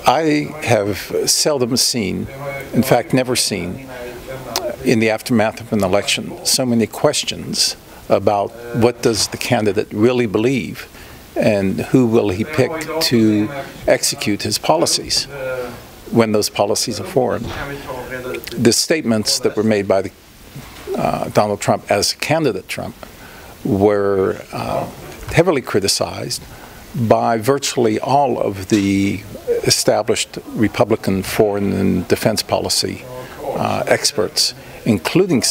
I have seldom seen, in fact never seen, in the aftermath of an election, so many questions about what does the candidate really believe and who will he pick to execute his policies when those policies are formed. The statements that were made by Donald Trump as candidate Trump were heavily criticized by virtually all of the established Republican foreign and defense policy experts, including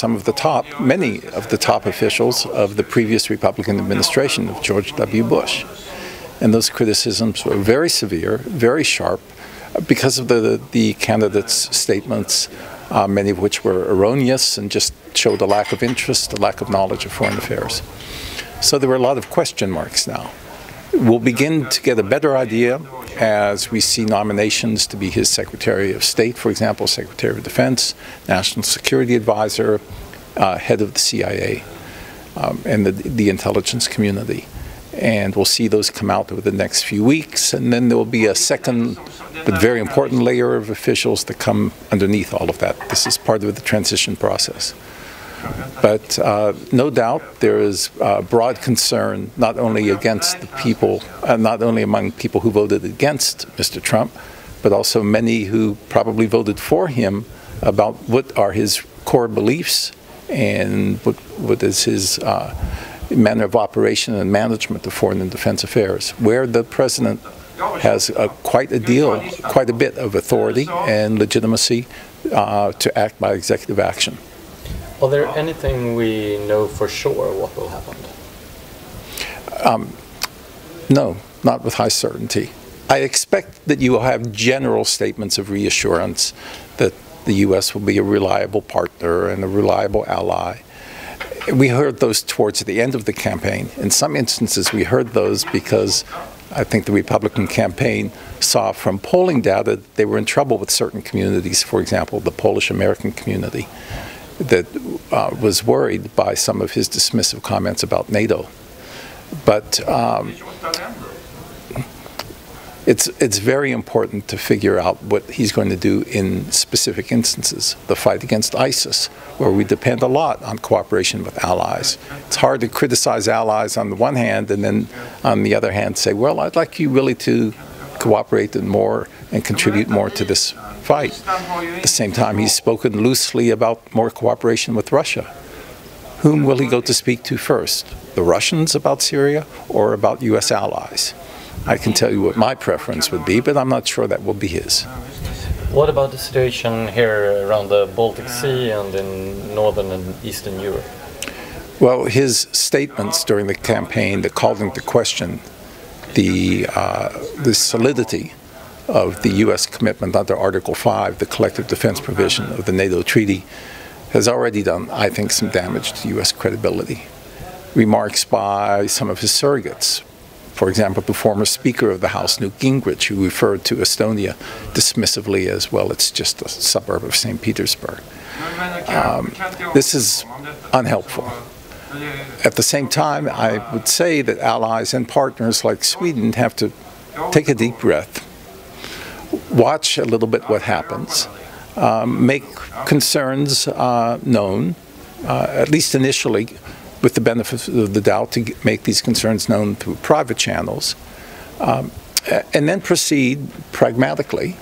many of the top officials of the previous Republican administration of George W. Bush. And those criticisms were very severe, very sharp, because of the candidates' statements, many of which were erroneous and just showed a lack of interest, a lack of knowledge of foreign affairs. So there were a lot of question marks now. We'll begin to get a better idea as we see nominations to be his Secretary of State, for example, Secretary of Defense, National Security Advisor, head of the CIA, and the intelligence community. And we'll see those come out over the next few weeks, and then there will be a second but very important layer of officials that come underneath all of that. This is part of the transition process. But no doubt there is broad concern not only against the people, not only among people who voted against Mr. Trump, but also many who probably voted for him about what are his core beliefs and what is his manner of operation and management of foreign and defense affairs, where the president has quite a bit of authority and legitimacy to act by executive action. Are there anything we know for sure what will happen? No, not with high certainty. I expect that you will have general statements of reassurance that the U.S. will be a reliable partner and a reliable ally. We heard those towards the end of the campaign. In some instances, we heard those because I think the Republican campaign saw from polling data that they were in trouble with certain communities, for example, the Polish-American community, that was worried by some of his dismissive comments about NATO. But it's very important to figure out what he's going to do in specific instances. The fight against ISIS, where we depend a lot on cooperation with allies. It's hard to criticize allies on the one hand and then on the other hand say, well, I'd like you really to cooperate more and contribute more to this fight. At the same time, he's spoken loosely about more cooperation with Russia. Whom will he go to speak to first? The Russians about Syria or about U.S. allies? I can tell you what my preference would be, but I'm not sure that will be his. What about the situation here around the Baltic Sea and in Northern and Eastern Europe? Well, his statements during the campaign that called into question the solidity of the U.S. commitment under Article 5, the collective defense provision of the NATO treaty, has already done, I think, some damage to U.S. credibility. Remarks by some of his surrogates, for example, the former Speaker of the House, Newt Gingrich, who referred to Estonia dismissively as, well, it's just a suburb of St. Petersburg. This is unhelpful. At the same time, I would say that allies and partners like Sweden have to take a deep breath, watch a little bit what happens, make concerns known, at least initially, with the benefit of the doubt, to make these concerns known through private channels, and then proceed pragmatically.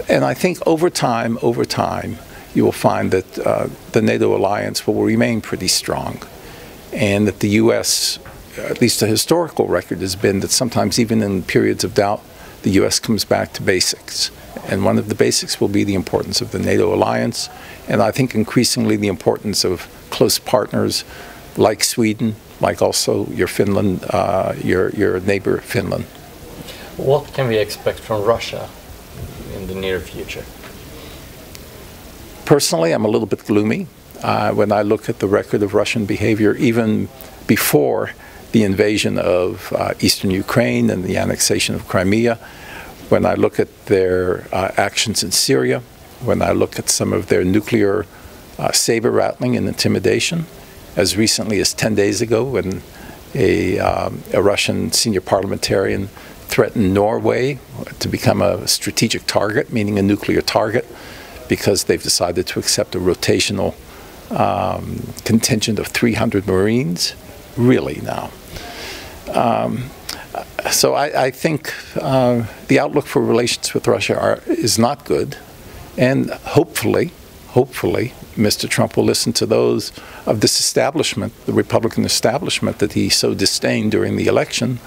And I think over time, you will find that the NATO alliance will remain pretty strong, and that the U.S., at least the historical record has been that sometimes even in periods of doubt, the U.S. comes back to basics. And one of the basics will be the importance of the NATO alliance, and I think increasingly the importance of close partners like Sweden, like also your Finland, your neighbor Finland. What can we expect from Russia in the near future? Personally, I'm a little bit gloomy when I look at the record of Russian behavior even before the invasion of eastern Ukraine and the annexation of Crimea, when I look at their actions in Syria, when I look at some of their nuclear saber rattling and intimidation, as recently as 10 days ago when a Russian senior parliamentarian threatened Norway to become a strategic target, meaning a nuclear target, because they've decided to accept a rotational contingent of 300 Marines. Really now. So I think the outlook for relations with Russia is not good, and hopefully, Mr. Trump will listen to those of this establishment, the Republican establishment that he so disdained during the election,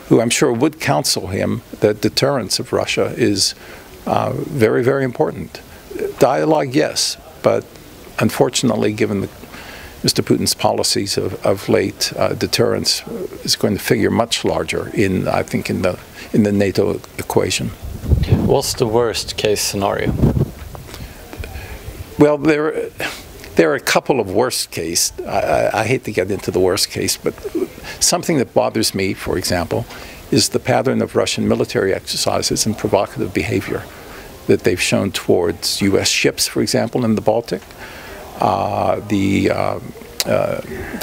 who I'm sure would counsel him that deterrence of Russia is very, very important. Dialogue, yes, but unfortunately, given Mr. Putin's policies of late, deterrence is going to figure much larger I think, in the NATO equation. What's the worst case scenario? Well, there are a couple of worst case. I hate to get into the worst case, but something that bothers me, for example, is the pattern of Russian military exercises and provocative behavior that they've shown towards U.S. ships, for example, in the Baltic. The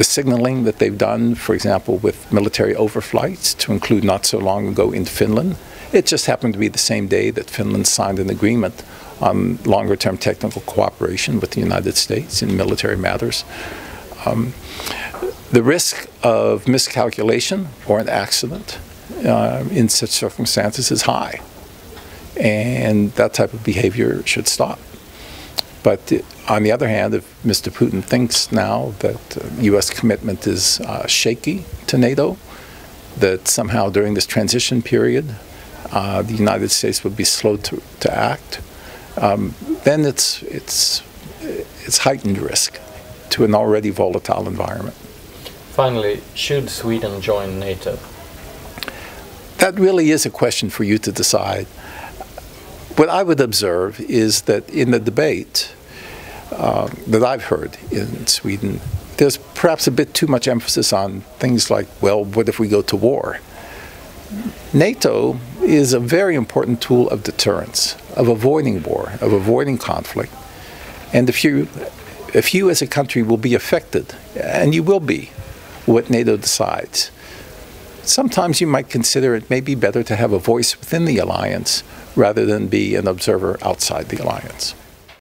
signaling that they've done, for example, with military overflights, to include not so long ago in Finland. It just happened to be the same day that Finland signed an agreement on longer-term technical cooperation with the United States in military matters. The risk of miscalculation or an accident in such circumstances is high, and that type of behavior should stop. But on the other hand, if Mr. Putin thinks now that U.S. commitment is shaky to NATO, that somehow during this transition period the United States would be slow to act, then it's heightened risk to an already volatile environment. Finally, should Sweden join NATO? That really is a question for you to decide. What I would observe is that in the debate that I've heard in Sweden, there's perhaps a bit too much emphasis on things like, well, what if we go to war? NATO is a very important tool of deterrence, of avoiding war, of avoiding conflict. And if you as a country will be affected, and you will be, what NATO decides, sometimes you might consider it may be better to have a voice within the alliance rather than be an observer outside the alliance.